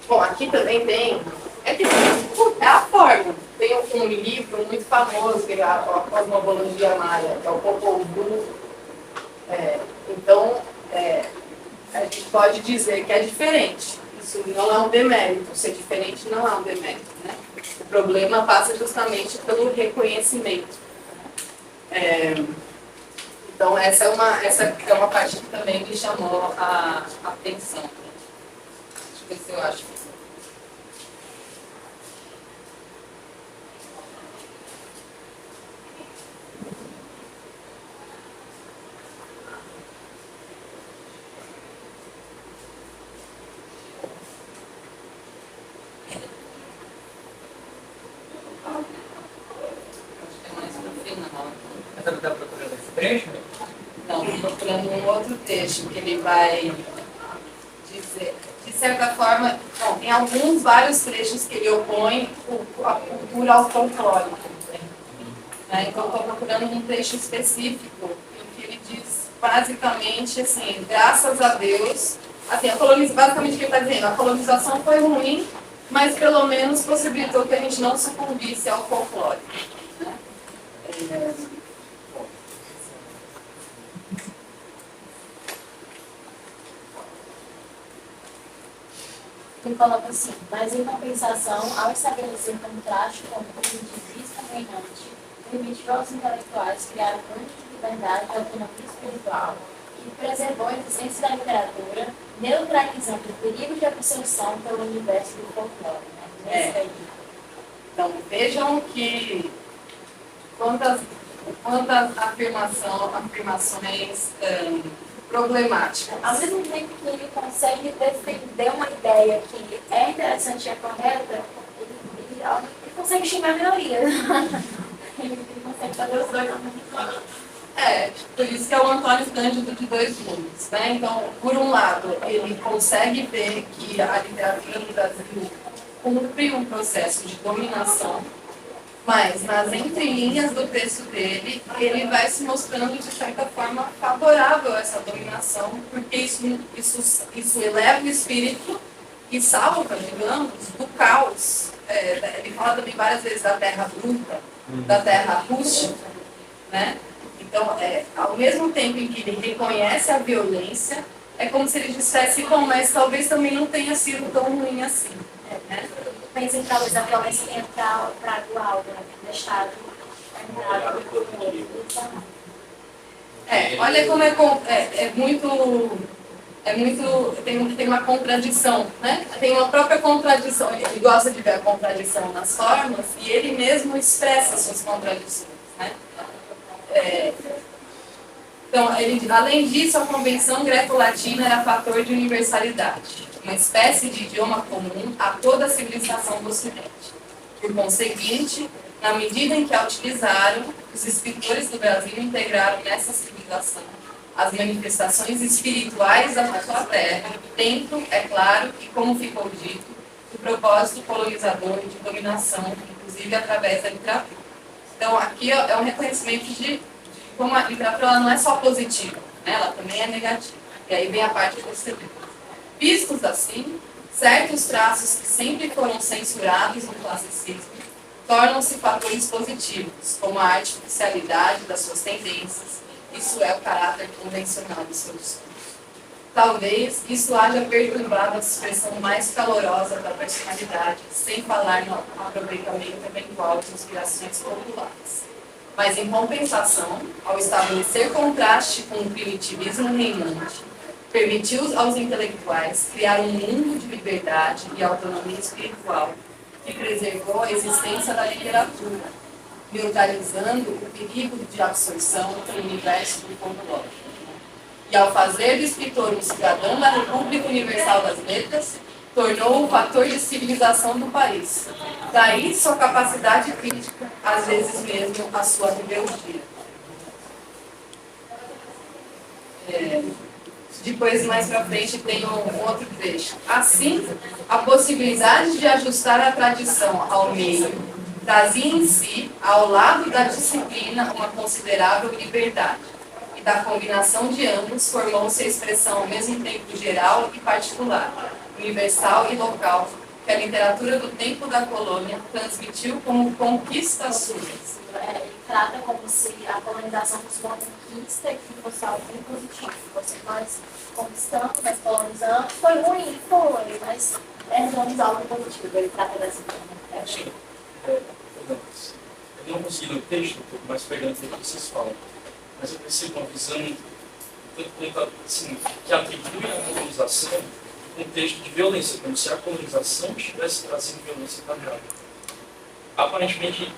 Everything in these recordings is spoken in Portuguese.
Bom, aqui também tem. É que é a forma. Tem um livro muito famoso, que é a Cosmologia Maia, que é o Popol Vuh. Então, a gente pode dizer que é diferente. Isso não é um demérito. Ser diferente não é um demérito, né? O problema passa justamente pelo reconhecimento. Então, essa é uma parte que também me chamou a atenção. Deixa eu ver se eu acho. Você está procurando esse trecho? Não, estou procurando um outro trecho que ele vai dizer, de certa forma, bom, tem vários trechos que ele opõe a cultura ao folclore. Né? Então, estou procurando um trecho específico em que ele diz, basicamente, assim, graças a Deus, assim, basicamente o que ele está dizendo, a colonização foi ruim, mas pelo menos possibilitou que a gente não sucumbisse ao folclore. Né? Ele coloca assim, mas em compensação, ao estabelecer contraste com o primitivismo reinante, permitiu aos intelectuais criar um campo de liberdade e autonomia espiritual e preservou a existência da literatura, neutralizando o perigo de absorção pelo universo do folclore. Né? Então, vejam que quantas afirmações problemáticas. Ao mesmo tempo que ele consegue defender uma ideia que é interessante e é correta, ele consegue xingar a minoria. Ele consegue fazer os dois ao mesmo tempo. Por isso que é o Antônio Cândido de dois mundos. Né? Então, por um lado, ele consegue ver que a literatura no Brasil cumpre um processo de dominação, mas nas entrelinhas do texto dele, ele vai se mostrando de certa forma favorável a essa dominação, porque isso eleva o espírito e salva, digamos, do caos. Ele fala também várias vezes da terra bruta, da terra rústica, né? Então, ao mesmo tempo em que ele reconhece a violência, é como se ele dissesse, bom, mas talvez também não tenha sido tão ruim assim. Né? Pensa que talvez a violência tenha trago algo, né? Deixado. Olha como tem uma contradição, né? Tem uma própria contradição. Ele gosta de ver a contradição nas formas e ele mesmo expressa suas contradições, né? Então, além disso, a convenção greco-latina era fator de universalidade, uma espécie de idioma comum a toda a civilização do Ocidente. Por conseguinte, na medida em que a utilizaram, os escritores do Brasil integraram nessa civilização as manifestações espirituais da sua terra, tendo, é claro, e como ficou dito, o propósito colonizador de dominação, inclusive através da literatura. Então, aqui é um reconhecimento de como a literatura ela não é só positiva, né? Ela também é negativa. E aí vem a parte do segredo. Vistos assim, certos traços que sempre foram censurados no classicismo tornam-se fatores positivos, como a artificialidade das suas tendências. Isso é o caráter convencional do seu discurso. Talvez isso haja perturbado a expressão mais calorosa da personalidade, sem falar no aproveitamento eventual de inspirações populares. Mas, em compensação, ao estabelecer contraste com o primitivismo reinante, permitiu aos intelectuais criar um mundo de liberdade e autonomia espiritual que preservou a existência da literatura, neutralizando o perigo de absorção pelo universo do folclore. E, ao fazer do escritor um cidadão da República Universal das Letras, tornou-o fator de civilização do país. Daí sua capacidade crítica, às vezes mesmo a sua rebeldia. Depois, mais para frente, tem um outro trecho. Assim, a possibilidade de ajustar a tradição ao meio trazia em si, ao lado da disciplina, uma considerável liberdade. Da combinação de ambos, formou-se a expressão ao mesmo tempo geral e particular, universal e local, que a literatura do tempo da colônia transmitiu como conquistas suas. Ele trata como se a colonização fosse uma conquista que fosse algo bem positivo. Fosse nós conquistamos, nós colonizamos. Foi ruim? Foi, mas herdamos algo positivo. Ele trata dessa forma. Sim. Eu não consegui ler o texto, um pouco mais pegando o que vocês falam, mas eu percebo uma visão assim, que atribui à colonização um contexto de violência, como se a colonização estivesse trazendo violência para a realidade. Aparentemente,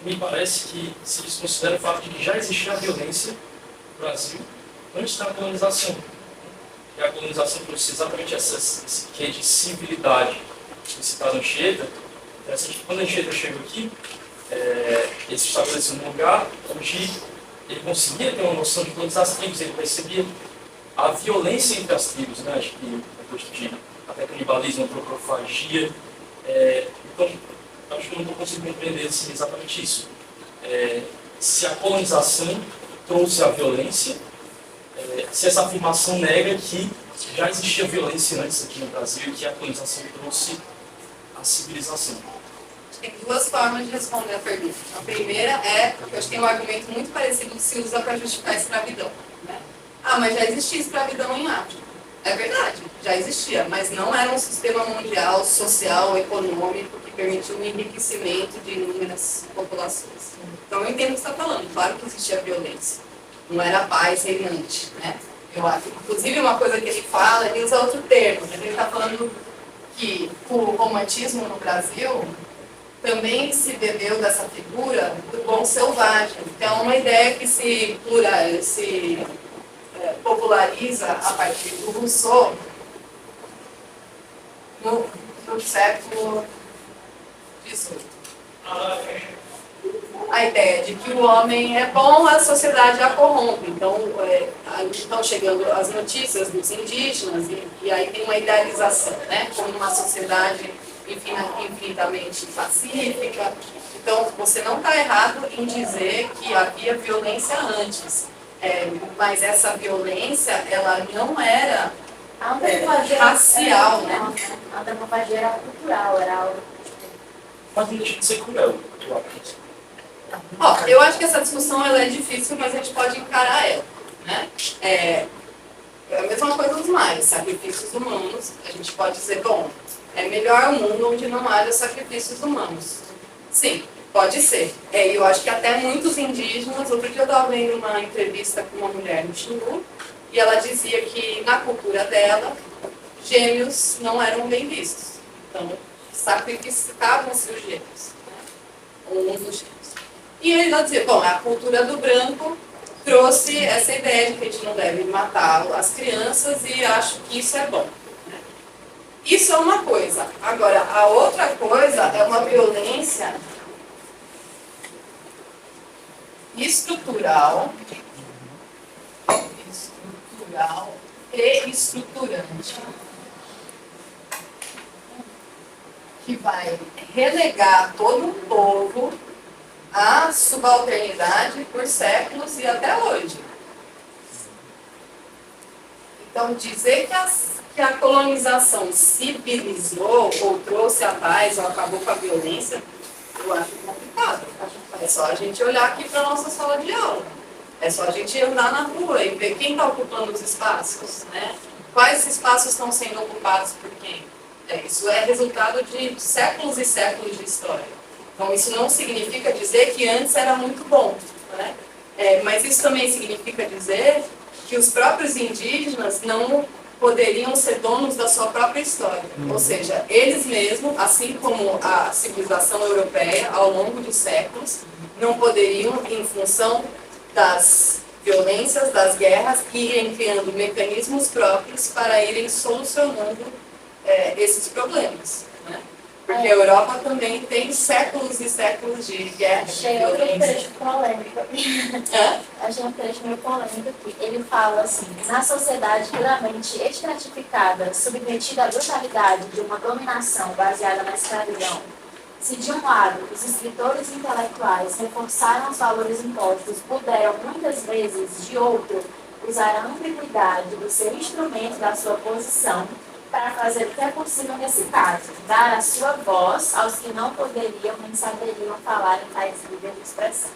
me parece que se desconsidera o fato de que já existia a violência no Brasil antes da colonização. E a colonização trouxe exatamente esse quê de civilidade que citado Anchieta. Interessante que quando Anchieta chegou aqui, ele se estabeleceu num lugar onde ele conseguia ter uma noção de todas as tribos, ele percebia a violência entre as tribos, né? Acho que depois de até canibalismo, antropofagia. Então, acho que eu não estou conseguindo compreender assim, exatamente isso. Se a colonização trouxe a violência, se essa afirmação nega que já existia violência antes aqui no Brasil e que a colonização trouxe a civilização. Tem duas formas de responder a pergunta. A primeira é, eu acho que tem um argumento muito parecido que se usa para justificar a escravidão. Né? Ah, mas já existia escravidão em África. É verdade, já existia, mas não era um sistema mundial, social, econômico que permitiu o enriquecimento de inúmeras populações. Então eu entendo o que você está falando, claro que existia violência. Não era paz reinante, né? Eu acho, inclusive uma coisa que ele fala, ele usa outro termo, ele está falando que o romantismo no Brasil também se bebeu dessa figura do bom selvagem. Então, é uma ideia que se populariza a partir do Rousseau no século XVIII. A ideia de que o homem é bom, a sociedade a corrompe. Então, estão chegando as notícias dos indígenas e aí tem uma idealização, né? Como uma sociedade infinitamente pacífica. Então, você não está errado em dizer que havia violência antes, mas essa violência, ela não era racial, né? A antropofagia era cultural, era algo... Mas não deixa de ser cruel, eu acho. Eu acho que essa discussão ela é difícil, mas a gente pode encarar ela. Né? É a mesma coisa dos mais, sacrifícios humanos. A gente pode dizer, bom, é melhor um mundo onde não haja sacrifícios humanos. Sim, pode ser. Eu acho que até muitos indígenas, outro dia eu estava vendo uma entrevista com uma mulher no Xingu, e ela dizia que na cultura dela, gêmeos não eram bem vistos. Então, sacrificavam-se os gêmeos, né? Um dos gêmeos. E ele vai dizer, bom, a cultura do branco trouxe essa ideia de que a gente não deve matar as crianças e acho que isso é bom. Né? Isso é uma coisa. Agora, a outra coisa é uma violência estrutural e estruturante, que vai relegar todo um povo à subalternidade por séculos e até hoje. Então, dizer que a colonização civilizou ou trouxe a paz ou acabou com a violência, eu acho complicado. É só a gente olhar aqui para a nossa sala de aula. É só a gente andar na rua e ver quem está ocupando os espaços, né? Quais espaços estão sendo ocupados por quem. Isso é resultado de séculos e séculos de história. Então, isso não significa dizer que antes era muito bom, né? Mas isso também significa dizer que os próprios indígenas não poderiam ser donos da sua própria história. Ou seja, eles mesmos, assim como a civilização europeia, ao longo dos séculos, não poderiam, em função das violências, das guerras, irem criando mecanismos próprios para irem solucionando esses problemas. Né? Porque a Europa também tem séculos e séculos de guerra. Achei outro trecho polêmico aqui. Achei um trecho meio polêmico aqui. Ele fala assim: na sociedade puramente estratificada, submetida à brutalidade de uma dominação baseada na escravidão, se de um lado os escritores intelectuais reforçaram os valores impostos, puderam muitas vezes, de outro, usar a ambiguidade do seu instrumento da sua posição para fazer o que é possível nesse caso, dar a sua voz aos que não poderiam nem saberiam falar em tais níveis de expressão.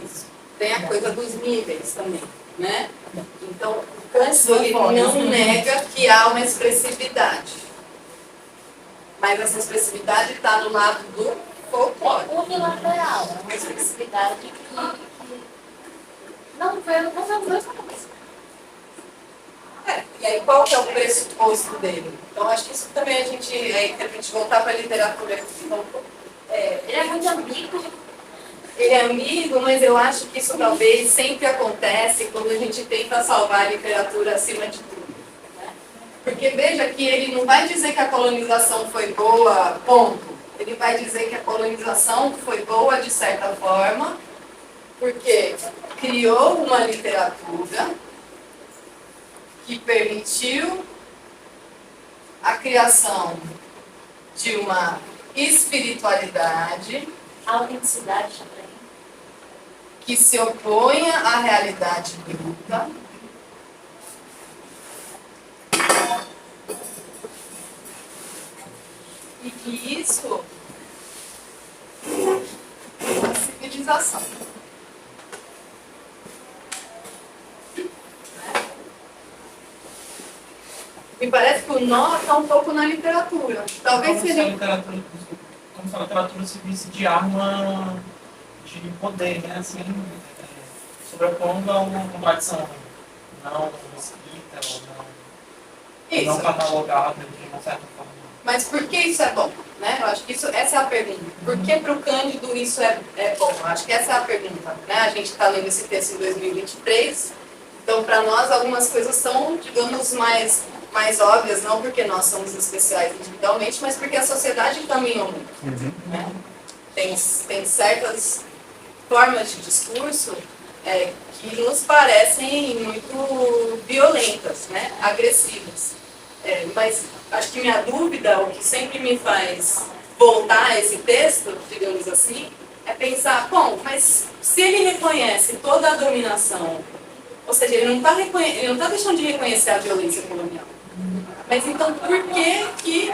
Isso. Tem a coisa dos níveis também, né? Então, o Kant ele não nega que há uma expressividade. Mas essa expressividade está no lado do folclore. Unilateral, é uma expressividade que não vê os dois lados. E aí qual que é o pressuposto dele? Então acho que isso também a gente, aí, pra gente voltar para a literatura, então, Ele é muito ambíguo. ele é amigo, mas eu acho que isso talvez sempre acontece quando a gente tenta salvar a literatura acima de tudo. Né? Porque veja que ele não vai dizer que a colonização foi boa, ponto. Ele vai dizer que a colonização foi boa de certa forma, porque criou uma literatura que permitiu a criação de uma espiritualidade A autenticidade também. que se oponha à realidade bruta, e que isso é uma civilização. Me parece que o nó está um pouco na literatura. Talvez Como se a seja. literatura, como se a literatura servisse de arma de poder, né? Assim, sobrepondo a uma tradição não escrita ou não Isso. catalogada de uma certa forma. Mas por que isso é bom? Né? Eu acho que essa é a pergunta. Por que para o Cândido isso é bom? Eu acho que essa é a pergunta. Né? A gente está lendo esse texto em 2023, então para nós algumas coisas são, digamos, mais óbvias, não porque nós somos especiais individualmente, mas porque a sociedade caminhou muito. Né? Tem certas formas de discurso que nos parecem muito violentas, né? Agressivas. Mas acho que minha dúvida, o que sempre me faz voltar a esse texto, digamos assim, é pensar, bom, mas se ele reconhece toda a dominação, ou seja, ele não está deixando de reconhecer a violência colonial. Mas então por que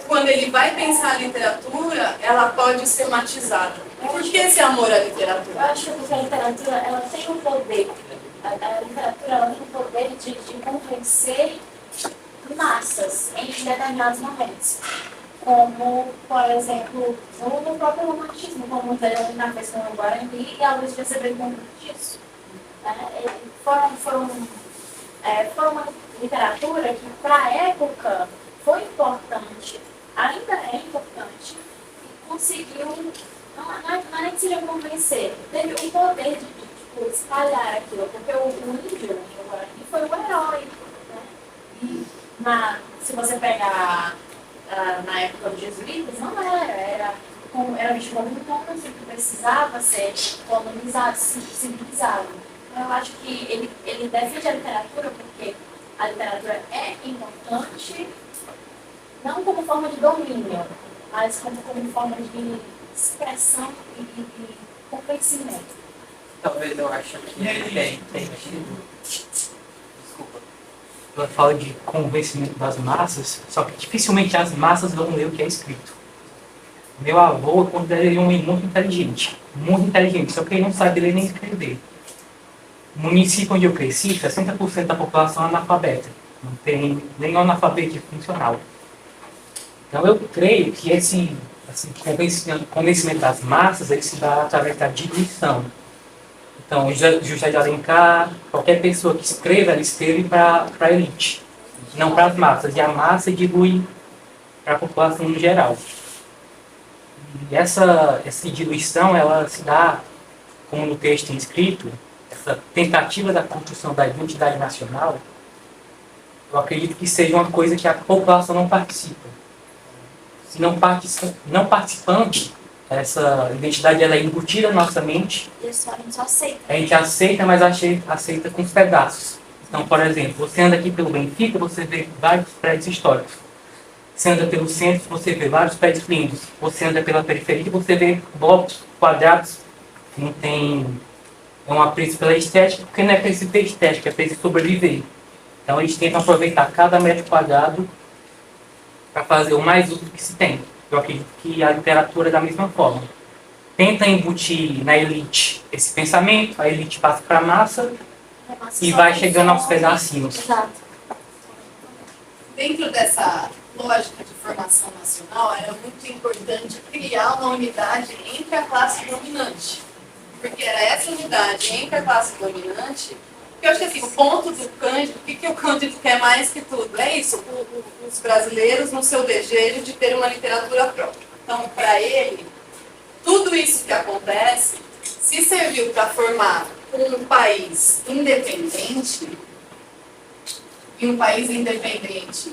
quando ele vai pensar a literatura, ela pode ser matizada? Por que esse amor à literatura? Eu acho que a literatura ela tem um poder. A literatura ela tem o poder de convencer massas em determinados momentos. Como, por exemplo, no próprio romantismo, como o Helena fez com o Guarani e a Luz de receber muito disso. Foi uma literatura que, para a época, foi importante, ainda é importante, e conseguiu, não é nem que seja convencer, teve o poder de espalhar aquilo, porque o índio, o Guarani, foi o herói. Né? E se você pegar na época dos jesuítas, não era visto como um ponto que precisava ser colonizado, civilizado. Então, eu acho que ele defende a literatura porque a literatura é importante, não como forma de domínio, mas como forma de expressão e convencimento. Talvez eu acho que tem tido. Desculpa. Ela fala de convencimento das massas, só que dificilmente as massas vão ler o que é escrito. Meu avô, eu considero ele um homem muito inteligente, só que ele não sabe ler nem escrever. No município onde eu cresci, 60% da população é analfabeta. Não tem nem analfabetismo funcional. Então eu creio que esse convencimento das massas ele se dá através da diluição. Então, José de Alencar, qualquer pessoa que escreva, ela escreve para a elite, não para as massas. E a massa dilui para a população no geral. E essa diluição, ela se dá, como no texto escrito, essa tentativa da construção da identidade nacional, eu acredito que seja uma coisa que a população não participa. Se não participando, essa identidade ela é embutida na nossa mente. E a gente só aceita. A gente aceita, mas aceita com os pedaços. Então, por exemplo, você anda aqui pelo Benfica, você vê vários prédios históricos. Você anda pelo centro, você vê vários prédios lindos. Você anda pela periferia, você vê blocos quadrados. Não tem um apreço pela estética, porque não é preciso ter estética, é preciso sobreviver. Então, eles tentam aproveitar cada metro quadrado para fazer o mais uso que se tem. Eu acredito que a literatura é da mesma forma. Tenta embutir na elite esse pensamento, a elite passa para a massa e vai chegando aos pedacinhos. Exato. Dentro dessa lógica de formação nacional, era muito importante criar uma unidade entre a classe dominante. Porque era essa unidade entre a classe dominante, que eu acho que assim, o ponto do Cândido, o que o Cândido quer mais que tudo? É isso, os brasileiros no seu desejo de ter uma literatura própria. Então, para ele, tudo isso que acontece, se serviu para formar um país independente, e um país independente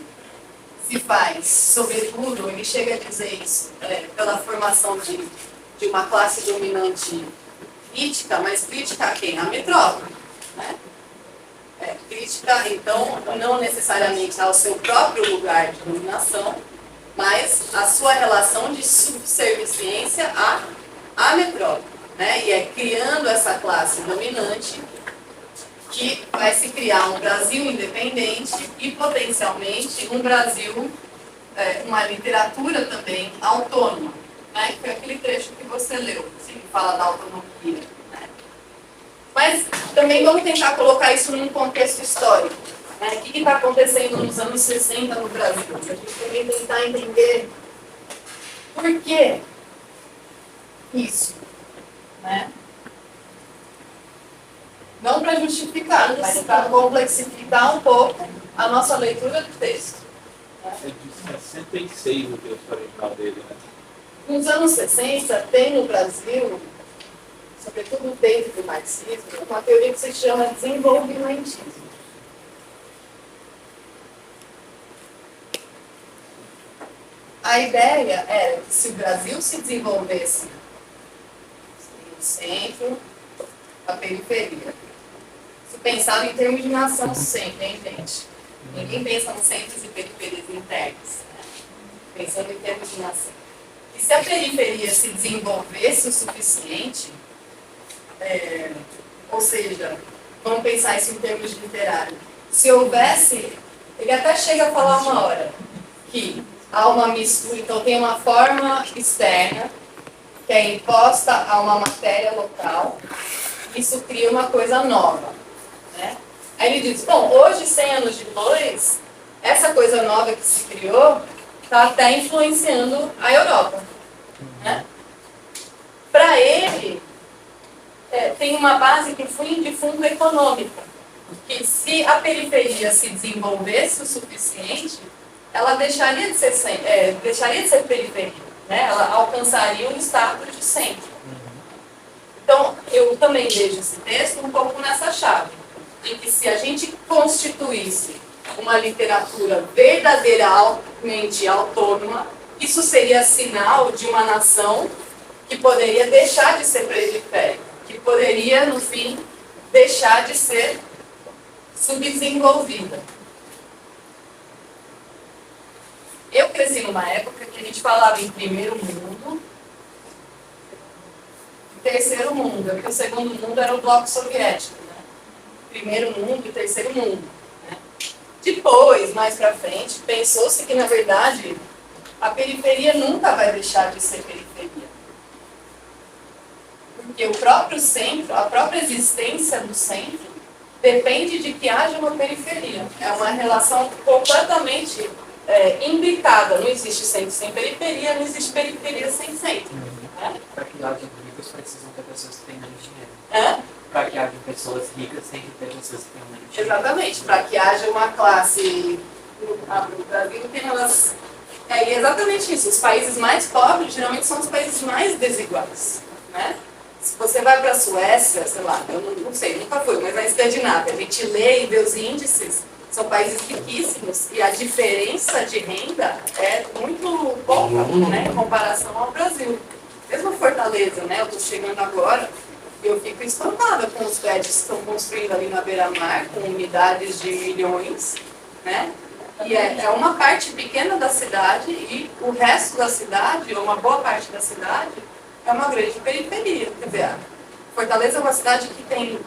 se faz, sobretudo, ele chega a dizer isso, pela formação de uma classe dominante crítica, mas crítica a quem? A metrópole, né? Crítica, então, não necessariamente ao seu próprio lugar de dominação, mas a sua relação de subserviência à metrópole, né? E é criando essa classe dominante que vai se criar um Brasil independente e, potencialmente, um Brasil, uma literatura também autônoma, né? Que foi aquele trecho que você leu, que fala da autonomia. Né? Mas também vamos tentar colocar isso num contexto histórico. Né? O que está acontecendo nos anos 60 no Brasil? A gente também tentar entender por que isso. Né? Não para justificar, mas para complexificar um pouco a nossa leitura do texto. É de 66 o texto original dele, né? Nos anos 60, tem no Brasil, sobretudo dentro do marxismo, uma teoria que se chama desenvolvimentismo. A ideia era que se o Brasil se desenvolvesse no centro, a periferia. Se pensava em termos de nação sempre, hein, gente? Ninguém pensa nos centros e periferias internas, né? Pensando em termos de nação. E se a periferia se desenvolvesse o suficiente, ou seja, vamos pensar isso em termos literários, se houvesse, ele até chega a falar uma hora, que há uma mistura, então tem uma forma externa, que é imposta a uma matéria local, isso cria uma coisa nova. Né? Aí ele diz, bom, hoje, 100 anos depois, essa coisa nova que se criou está até influenciando a Europa. Né? Para ele, tem uma base de fundo econômica, que se a periferia se desenvolvesse o suficiente, ela deixaria de ser periferia, né? Ela alcançaria o status de centro. Então, eu também vejo esse texto um pouco nessa chave, em que se a gente constituísse uma literatura verdadeiramente autônoma, isso seria sinal de uma nação que poderia deixar de ser periférica, que poderia, no fim, deixar de ser subdesenvolvida. Eu cresci numa época que a gente falava em primeiro mundo, terceiro mundo, porque o segundo mundo era o bloco soviético, né? Primeiro mundo e terceiro mundo. Né? Depois, mais para frente, pensou-se que, na verdade, a periferia nunca vai deixar de ser periferia. Porque o próprio centro, a própria existência do centro, depende de que haja uma periferia. É uma relação completamente imbricada. Não existe centro sem periferia, não existe periferia sem centro. Né? Para que haja ricos, precisam ter pessoas que tenham menos dinheiro. Para que haja pessoas ricas, tem que ter pessoas que tenham menos dinheiro. Exatamente. Para que haja uma classe no Brasil, tem elas... É exatamente isso. Os países mais pobres, geralmente, são os países mais desiguais. Né? Se você vai para a Suécia, sei lá, eu não sei, nunca fui, mas na Escandinávia, a gente lê e vê os índices, são países riquíssimos e a diferença de renda é muito pouca, né, em comparação ao Brasil. Mesmo Fortaleza, né, eu estou chegando agora e eu fico espantada com os prédios que estão construindo ali na beira-mar, com unidades de milhões, né, e é uma parte pequena da cidade e o resto da cidade, ou uma boa parte da cidade, é uma grande periferia. Quer dizer, Fortaleza é uma cidade que tem